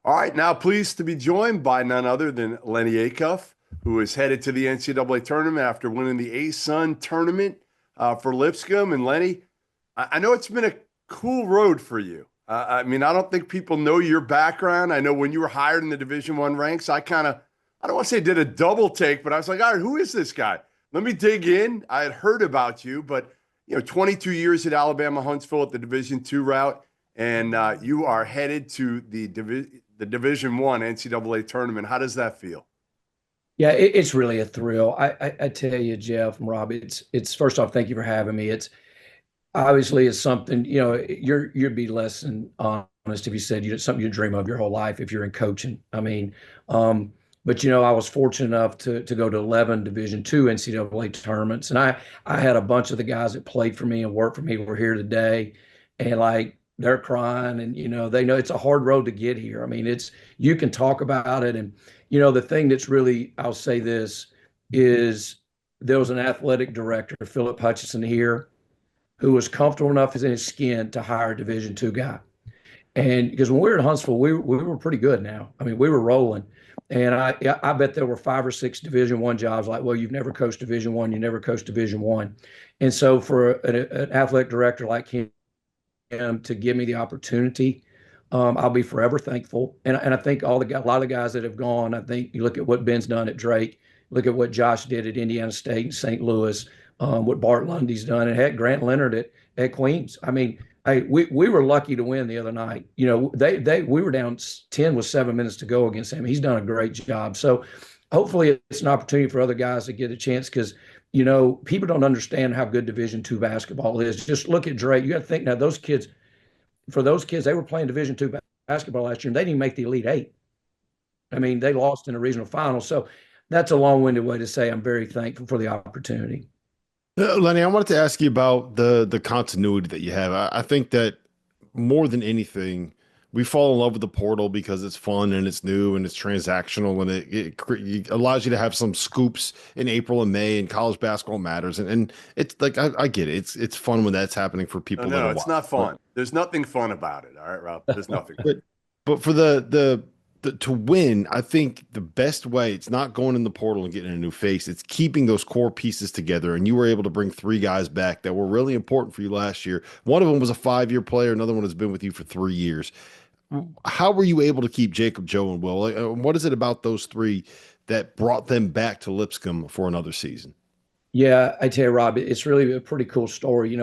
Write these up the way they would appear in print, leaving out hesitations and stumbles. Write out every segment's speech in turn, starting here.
All right, now pleased to be joined by none other than Lennie Acuff, who is headed to the NCAA tournament after winning the ASUN tournament for Lipscomb. And Lennie, I know it's been a cool road for you. I mean, I don't think people know your background. I know when you were hired in the Division I ranks, I don't want to say did a double take, but I was like, all right, who is this guy? Let me dig in. I had heard about you, but 22 years at Alabama Huntsville at the Division II route, and you are headed to the Division I NCAA tournament. How does that feel? Yeah, it's really a thrill. I tell you, Jeff and Rob, it's first off, thank you for having me. It's obviously it's something, you'd be less than honest if you said it's something you dream of your whole life if you're in coaching. I mean, but I was fortunate enough to go to 11 Division II NCAA tournaments, and I had a bunch of the guys that played for me and worked for me were here today, and like they're crying, and they know it's a hard road to get here. I mean, you can talk about it, and the thing that's really, I'll say this, is there was an athletic director, Philip Hutchinson here, who was comfortable enough in his skin to hire a Division II guy. And because when we were in Huntsville, we were pretty good now. I mean, we were rolling. And I bet there were 5 or 6 Division I jobs like, well, you've never coached Division I, you never coached Division I. And so for an athletic director like him to give me the opportunity, I'll be forever thankful. And I think a lot of the guys that have gone, I think you look at what Ben's done at Drake, look at what Josh did at Indiana State and St. Louis, what Bart Lundy's done, and heck, Grant Leonard at Queens. I mean, we were lucky to win the other night. We were down 10 with 7 minutes to go against him. He's done a great job. So hopefully it's an opportunity for other guys to get a chance because people don't understand how good Division II basketball is. Just look at Drake. You got to think now those kids, they were playing Division II basketball last year and they didn't even make the Elite Eight. I mean, they lost in the regional final. So that's a long-winded way to say I'm very thankful for the opportunity. Lennie, I wanted to ask you about the continuity that you have. I think that more than anything, we fall in love with the portal because it's fun and it's new and it's transactional and it allows you to have some scoops in April and May and college basketball matters. And it's like I get it. It's fun when that's happening for people. No, it's not fun. There's nothing fun about it. All right, Rob. There's nothing. But for the to win, I think the best way, it's not going in the portal and getting a new face. It's keeping those core pieces together. And you were able to bring 3 guys back that were really important for you last year. One of them was a 5-year player. Another one has been with you for 3 years. How were you able to keep Jacob, Joe, and Will? What is it about those 3 that brought them back to Lipscomb for another season? Yeah, I tell you, Rob, it's really a pretty cool story.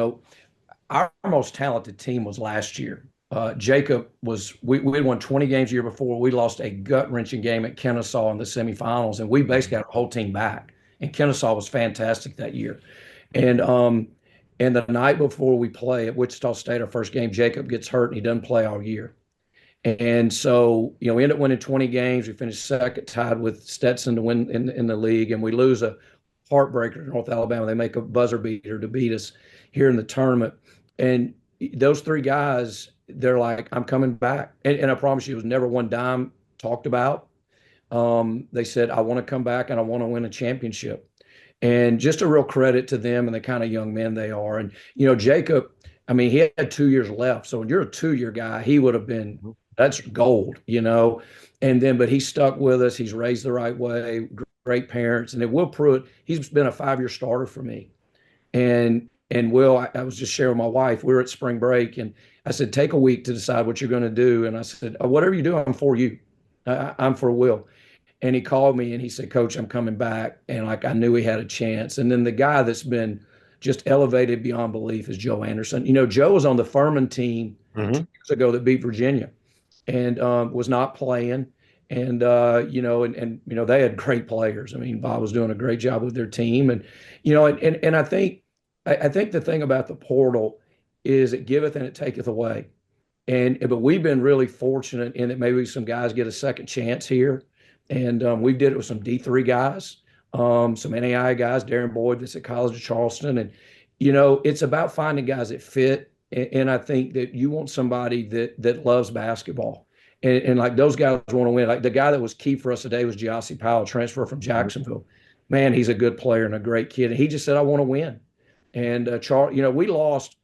Our most talented team was last year. Jacob we had won 20 games the year before. We lost a gut-wrenching game at Kennesaw in the semifinals, and we basically got our whole team back. And Kennesaw was fantastic that year. And the night before we play at Wichita State, our first game, Jacob gets hurt and he doesn't play all year. And so, we end up winning 20 games. We finished second, tied with Stetson to win in the league, and we lose a heartbreaker to North Alabama. They make a buzzer beater to beat us here in the tournament. And those 3 guys, they're like, I'm coming back. And I promise you, it was never one dime talked about. They said, I want to come back and I want to win a championship. And just a real credit to them and the kind of young men they are. And, Jacob, I mean, he had 2 years left. So when you're a 2-year guy, he would have been, that's gold, but he stuck with us. He's raised the right way, great parents. And it will prove he's been a 5-year starter for me. And Will, I was just sharing with my wife, we were at spring break and I said, take a week to decide what you're going to do. And I said, whatever you do, I'm for you. I'm for Will. And he called me and he said, Coach, I'm coming back. And I knew he had a chance. And then the guy that's been just elevated beyond belief is Joe Anderson. Joe was on the Furman team 2 years ago that beat Virginia and was not playing. And, they had great players. I mean, Bob was doing a great job with their team. And, and I think the thing about the portal is it giveth and it taketh away. But we've been really fortunate in that maybe some guys get a second chance here. And we did it with some D3 guys, some NAI guys, Darren Boyd that's at College of Charleston. And, it's about finding guys that fit. And I think that you want somebody that loves basketball. And like those guys want to win. Like the guy that was key for us today was Giassi Powell, transfer from Jacksonville. Man, he's a good player and a great kid. And he just said, I want to win. And we lost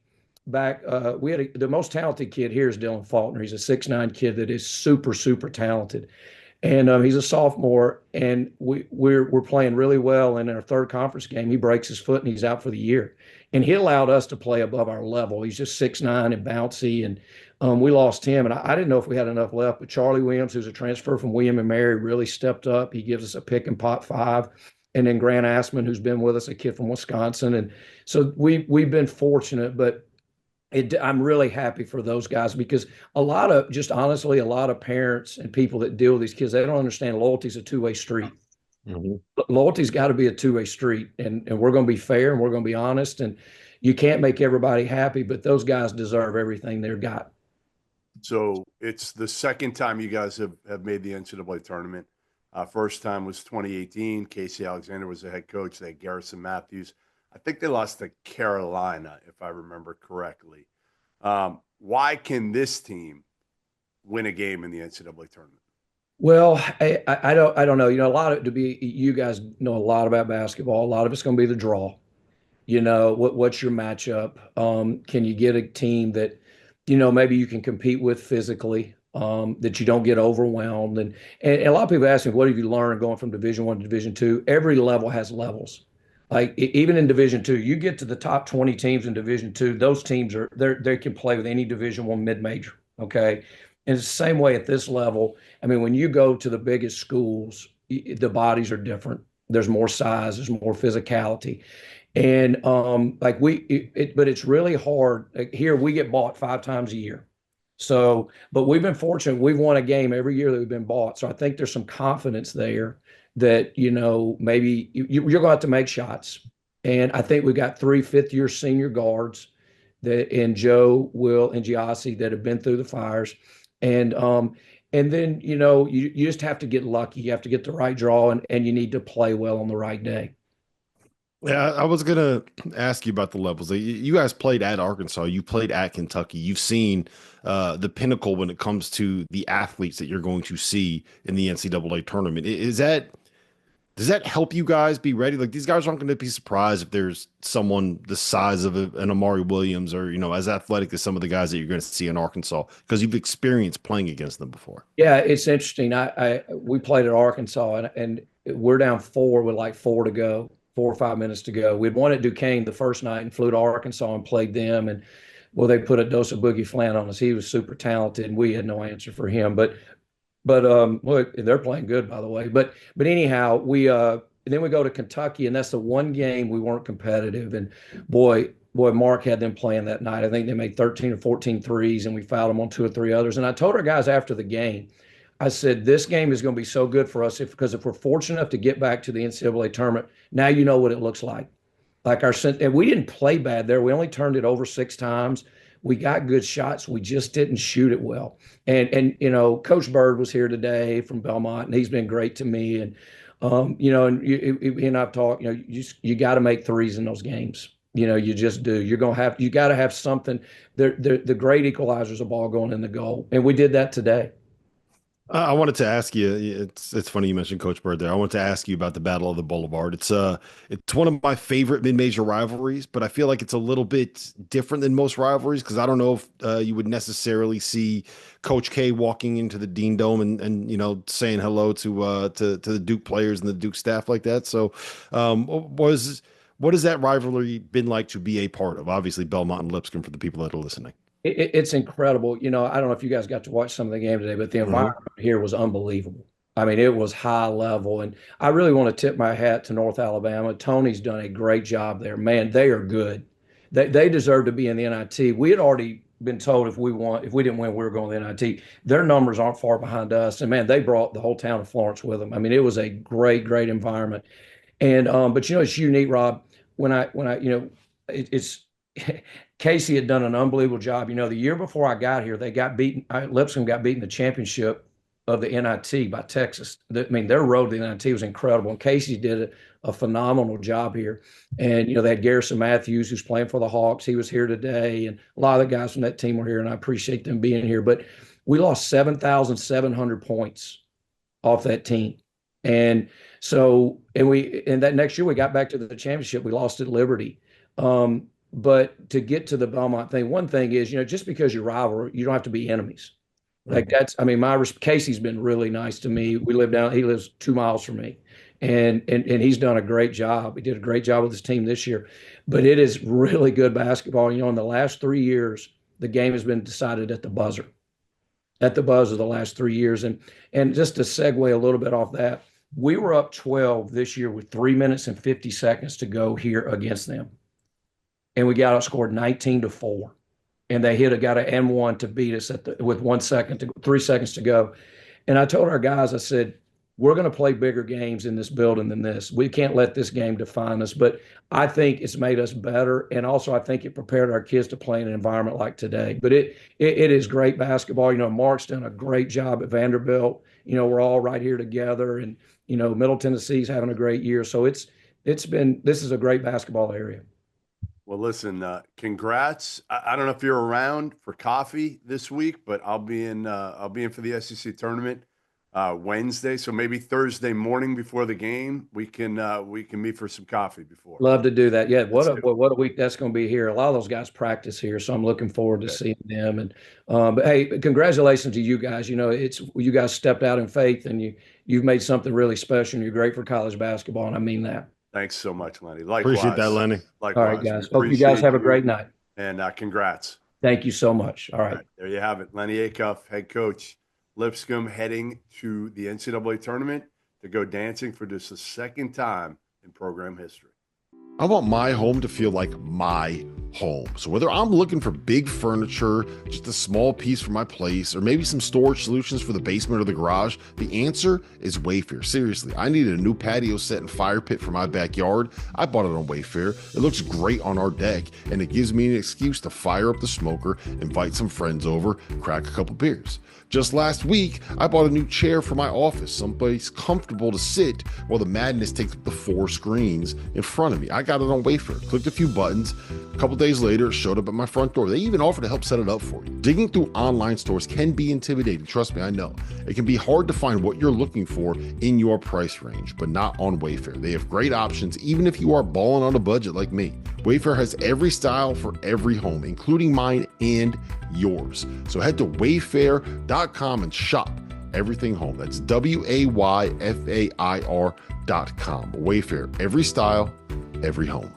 back. We had the most talented kid here is Dylan Faulkner. He's a 6'9" kid that is super, super talented. And he's a sophomore, and we're playing really well. And in our third conference game, he breaks his foot and he's out for the year. And he allowed us to play above our level. He's just 6'9" and bouncy, and we lost him. And I didn't know if we had enough left, but Charlie Williams, who's a transfer from William and Mary, really stepped up. He gives us a pick and pot 5. And then Grant Assman, who's been with us, a kid from Wisconsin. And so we've been fortunate, but I'm really happy for those guys because honestly, a lot of parents and people that deal with these kids, they don't understand loyalty is a two-way street. Mm-hmm. Loyalty's got to be a two-way street, and we're going to be fair and we're going to be honest, and you can't make everybody happy, but those guys deserve everything they've got. So it's the second time you guys have made the NCAA tournament. First time was 2018. Casey Alexander was the head coach. They had Garrison Matthews. I think they lost to Carolina, if I remember correctly. Why can this team win a game in the NCAA tournament? Well, I don't know. You guys know a lot about basketball. A lot of it's going to be the draw. What's your matchup? Can you get a team that, maybe you can compete with physically, that you don't get overwhelmed? And a lot of people ask me, what have you learned going from Division I to Division II? Every level has levels. Like even in Division II, you get to the top 20 teams in Division II, those teams they can play with any Division I mid-major. Okay. And it's the same way at this level. I mean, when you go to the biggest schools, the bodies are different. There's more size, there's more physicality. And but it's really hard. Like here, we get bought 5 times a year. So, but we've been fortunate. We've won a game every year that we've been bought. So I think there's some confidence there that, maybe you're going to have to make shots. And I think we've got 3 fifth-year senior guards and Joe, Will, and Giassi that have been through the fires. And then, you just have to get lucky. You have to get the right draw, and you need to play well on the right day. Yeah, I was going to ask you about the levels. You guys played at Arkansas. You played at Kentucky. You've seen the pinnacle when it comes to the athletes that you're going to see in the NCAA tournament. Does that help you guys be ready? Like, these guys aren't going to be surprised if there's someone the size of an Amari Williams or, as athletic as some of the guys that you're going to see in Arkansas, because you've experienced playing against them before. Yeah, it's interesting. We played at Arkansas, and we're down 4 with like 4 or 5 minutes to go. We'd won at Duquesne the first night and flew to Arkansas and played them. And they put a dose of Boogie Flant on us. He was super talented, and we had no answer for him. But look, they're playing good, by the way. But anyhow, then we go to Kentucky, and that's the one game we weren't competitive. And boy, Mark had them playing that night. I think they made 13 or 14 threes, and we fouled them on 2 or 3 others. And I told our guys after the game, I said, this game is going to be so good for us because if we're fortunate enough to get back to the NCAA tournament, now you know what it looks like. And we didn't play bad there. We only turned it over 6 times. We got good shots. We just didn't shoot it well. And Coach Bird was here today from Belmont, and he's been great to me. And and he and I've talked. You got to make threes in those games. You just do. You got to have something. The great equalizer is a ball going in the goal, and we did that today. I wanted to ask you. It's funny you mentioned Coach Bird there. I wanted to ask you about the Battle of the Boulevard. It's one of my favorite mid-major rivalries, but I feel like it's a little bit different than most rivalries because I don't know if you would necessarily see Coach K walking into the Dean Dome and saying hello to the Duke players and the Duke staff like that. So, what has that rivalry been like to be a part of? Obviously, Belmont and Lipscomb for the people that are listening. It's incredible. I don't know if you guys got to watch some of the game today, but the environment here was unbelievable. I mean, it was high level, and I really want to tip my hat to North Alabama. Tony's done a great job there. Man, they are good. They deserve to be in the NIT. We had already been told if we didn't win, we were going to the NIT. Their numbers aren't far behind us, and man, they brought the whole town of Florence with them. I mean, it was a great, great environment. And but it's unique, Rob. It's Casey had done an unbelievable job. The year before I got here, they got beaten. Lipscomb got beaten in the championship of the NIT by Texas. Their road to the NIT was incredible. And Casey did a phenomenal job here. And, they had Garrison Matthews, who's playing for the Hawks. He was here today. And a lot of the guys from that team were here, and I appreciate them being here. But we lost 7,700 points off that team. And so, and that next year we got back to the championship. We lost at Liberty. But to get to the Belmont thing, one thing is, just because you're rival, you don't have to be enemies. Like I mean, Casey's been really nice to me. He lives 2 miles from me, and he's done a great job. He did a great job with his team this year, but it is really good basketball. In the last 3 years, the game has been decided at the buzzer the last 3 years. And just to segue a little bit off that, we were up 12 this year with 3 minutes and 50 seconds to go here against them. And we got outscored 19-4. And they got an M1 to beat us with 3 seconds to go. And I told our guys, I said, we're going to play bigger games in this building than this. We can't let this game define us. But I think it's made us better. And also, I think it prepared our kids to play in an environment like today. But it is great basketball. Mark's done a great job at Vanderbilt. We're all right here together. And, Middle Tennessee's having a great year. So this is a great basketball area. Well, listen, congrats. I don't know if you're around for coffee this week, but I'll be in for the SEC tournament Wednesday. So maybe Thursday morning before the game, we can meet for some coffee before. Love to do that. Yeah. What a week that's going to be here. A lot of those guys practice here, so I'm looking forward to seeing them. And but hey, congratulations to you guys. You guys stepped out in faith, and you've made something really special. And you're great for college basketball, and I mean that. Thanks so much, Lennie. Likewise. Appreciate that, Lennie. Likewise. All right, guys. Hope you guys have a great night. And congrats. Thank you so much. All right. There you have it. Lennie Acuff, head coach, Lipscomb, heading to the NCAA tournament to go dancing for just the second time in program history. I want my home to feel like my home. So whether I'm looking for big furniture, just a small piece for my place, or maybe some storage solutions for the basement or the garage, the answer is Wayfair. Seriously, I needed a new patio set and fire pit for my backyard. I bought it on Wayfair. It looks great on our deck, and it gives me an excuse to fire up the smoker, invite some friends over, crack a couple beers. Just last week, I bought a new chair for my office, someplace comfortable to sit while the madness takes up the 4 screens in front of me. I got it on Wayfair, clicked a few buttons. A couple days later, it showed up at my front door. They even offered to help set it up for you. Digging through online stores can be intimidating. Trust me, I know. It can be hard to find what you're looking for in your price range, but not on Wayfair. They have great options, even if you are balling on a budget like me. Wayfair has every style for every home, including mine and yours. So head to wayfair.com and shop everything home. That's WAYFAIR.com. Wayfair, every style, every home.